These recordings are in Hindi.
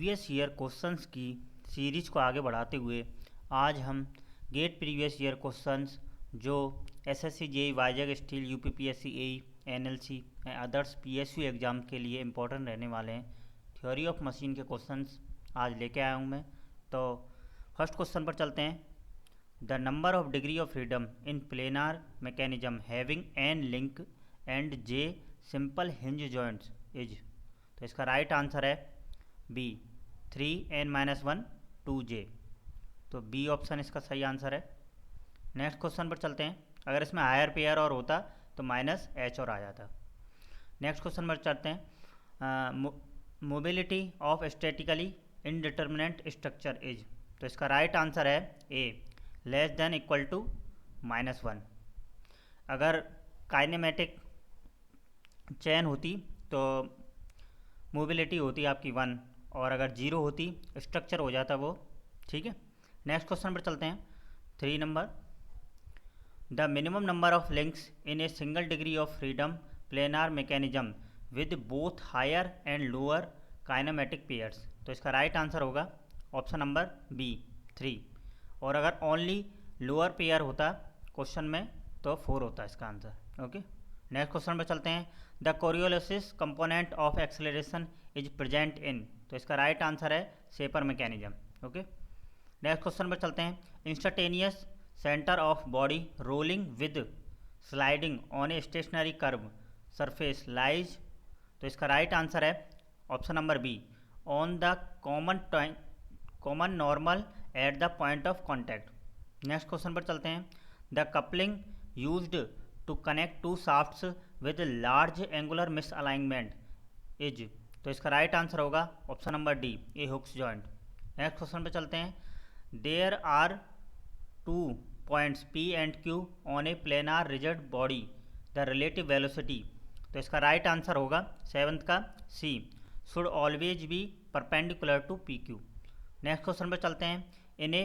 प्रीवियस ईयर क्वेश्चंस की सीरीज को आगे बढ़ाते हुए आज हम गेट प्रीवियस ईयर क्वेश्चंस जो SSC JEE Vizag steel UPPSC AE NLC and others PSU exam के लिए इम्पोर्टेंट रहने वाले हैं थ्योरी ऑफ मशीन के क्वेश्चंस आज लेके आया हूँ मैं। तो फर्स्ट क्वेश्चन पर चलते हैं। The number of degree of freedom in planar mechanism having an link and J simple hinge joints is. तो इसका राइट आंसर है बी 3n-1 2j। तो बी ऑप्शन इसका सही आंसर है। नेक्स्ट क्वेश्चन पर चलते हैं। अगर इसमें हायर पेयर और होता तो माइनस एच और आ जाता। नेक्स्ट क्वेश्चन पर चलते हैं। Mobility of statically indeterminate structure is. तो इसका राइट आंसर है ए लेस देन इक्वल टू -1। अगर काइनेमेटिक चेन होती तो मोबिलिटी होती आपकी 1 और अगर 0 होती स्ट्रक्चर हो जाता वो। ठीक है, नेक्स्ट क्वेश्चन पर चलते हैं। 3 number. The minimum number of links in a single degree of freedom planar mechanism with both higher and lower kinematic pairs. तो इसका राइट आंसर होगा ऑप्शन नंबर बी 3। और अगर ओनली लोअर पेयर होता क्वेश्चन में तो 4 होता इसका आंसर। ओके, नेक्स्ट क्वेश्चन पर चलते हैं। The Coriolis component of acceleration is present in. तो इसका राइट आंसर है shaper mechanism. Okay, next question पर चलते हैं। Instantaneous centre of body rolling with sliding on a stationary curve surface lies. तो इसका राइट आंसर है option number B on the common normal at the point of contact. Next question पर चलते हैं। The coupling used to connect two shafts with large angular misalignment is. तो इसका राइट आंसर होगा option number D a Hooke's joint. Next question पे चलते हैं। There are 2 points P and Q on a planar rigid body the relative velocity. तो इसका राइट आंसर होगा 7th का C should always be perpendicular to P Q. Next question पे चलते हैं। In a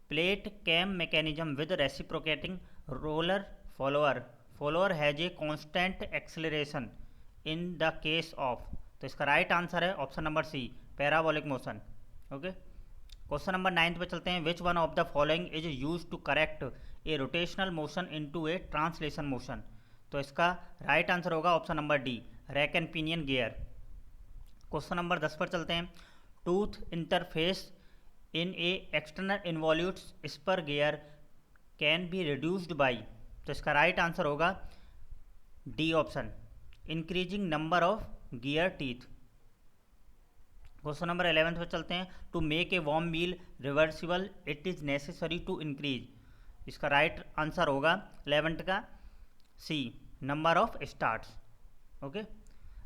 plate cam mechanism with reciprocating roller follower has a constant acceleration in the case of. तो इसका राइट आंसर है option number C parabolic motion. Okay, question number 9 पे चलते हैं। Which one of the following is use to correct a rotational motion into a translation motion. तो इसका राइट आंसर होगा option number D rack and pinion gear. Question number 10 पर चलते हैं। Tooth interface in a external involutes spur gear can be reduced by. तो इसका राइट आंसर होगा D option increasing number of gear teeth. Question number 11 पे चलते हैं। To make a worm wheel reversible it is necessary to increase. इसका राइट आंसर होगा 11th का C number of starts. Okay,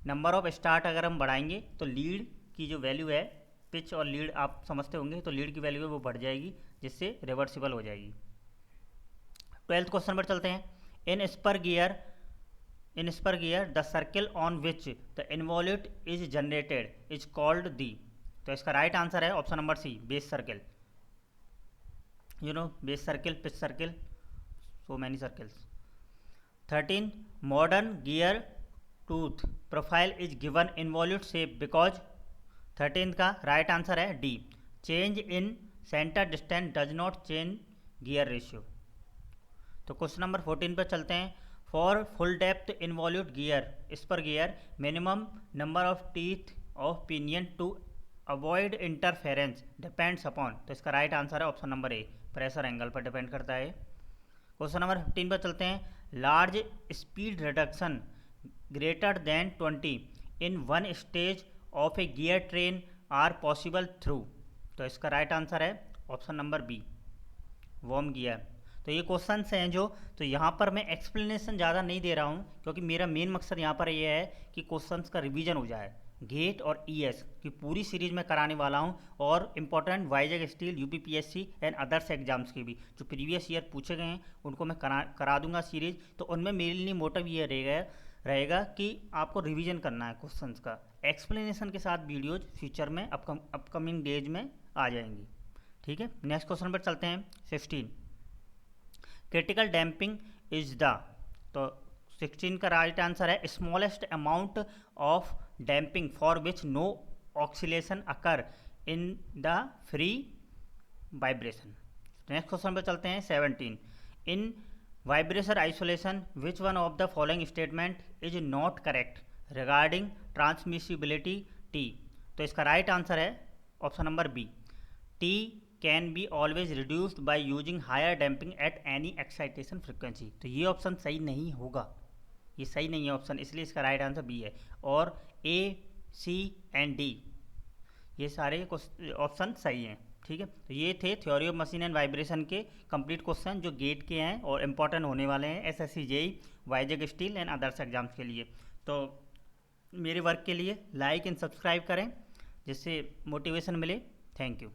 number of start अगर हम बढ़ाएंगे तो लीड की जो वैल्यू है, पिच और लीड आप समझते होंगे, तो लीड की वैल्यू है वो बढ़ जाएगी जिससे रिवर्सिबल हो जाएगी। 12th क्वेश्चन पर चलते हैं। In spur gear the circle on which the involute is generated is called the. तो इसका राइट आंसर है option number C base circle. You know base circle, pitch circle, so many circles. 13 modern gear tooth profile is given involute shape because. 13 का राइट आंसर है D change in centre distance does not change gear ratio. तो क्वेश्चन नंबर 14 पर चलते हैं। For full depth involute gear spur gear minimum number of teeth of pinion to avoid interference depends upon. तो इसका राइट आंसर है option number A pressure angle पर डिपेंड करता है। क्वेश्चन नंबर 15 पर चलते हैं। Large speed reduction greater than 20 in one stage of a gear train are possible through. तो इसका राइट आंसर है option number B worm gear. तो ये क्वेश्चंस हैं जो, तो यहाँ पर मैं एक्सप्लेनेशन ज़्यादा नहीं दे रहा हूँ क्योंकि मेरा मेन मकसद यहाँ पर ये है कि क्वेश्चंस का रिवीजन हो जाए। गेट और ईएस की पूरी सीरीज में कराने वाला हूँ और important Vizag steel UPPSC and others exams के भी जो प्रीवियस ईयर पूछे गए हैं उनको मैं करा दूंगा सीरीज। तो उनमें मेरे लिए मोटिव ये रहेगा कि आपको रिवीजन करना है क्वेश्चंस का। एक्सप्लेनेशन के साथ वीडियोज फ्यूचर में अपकमिंग डेज में आ जाएंगी। ठीक है, नेक्स्ट क्वेश्चन पर चलते हैं। 16 क्रिटिकल डैम्पिंग इज द। तो 16 का राइट आंसर है smallest amount of damping for which no oscillation occur in the free vibration. Next question पर चलते हैं 17। In vibration isolation which one of the following statement is not correct regarding transmissibility T. तो इसका राइट आंसर है option number B, T can be always reduced by using higher damping at any excitation frequency. तो ये ऑप्शन सही नहीं होगा, ये सही नहीं है ऑप्शन, इसलिए इसका राइट आंसर बी है। और ए, सी एंड डी ये सारे ऑप्शन सही हैं। ठीक है, तो ये थे theory of machine and vibration के कंप्लीट क्वेश्चन जो गेट के हैं और इम्पॉर्टेंट होने वाले हैं SSC JEE, Vizag steel and others exams के लिए। तो मेरे वर्क के लिए लाइक एंड सब्सक्राइब करें जिससे मोटिवेशन मिले। Thank you.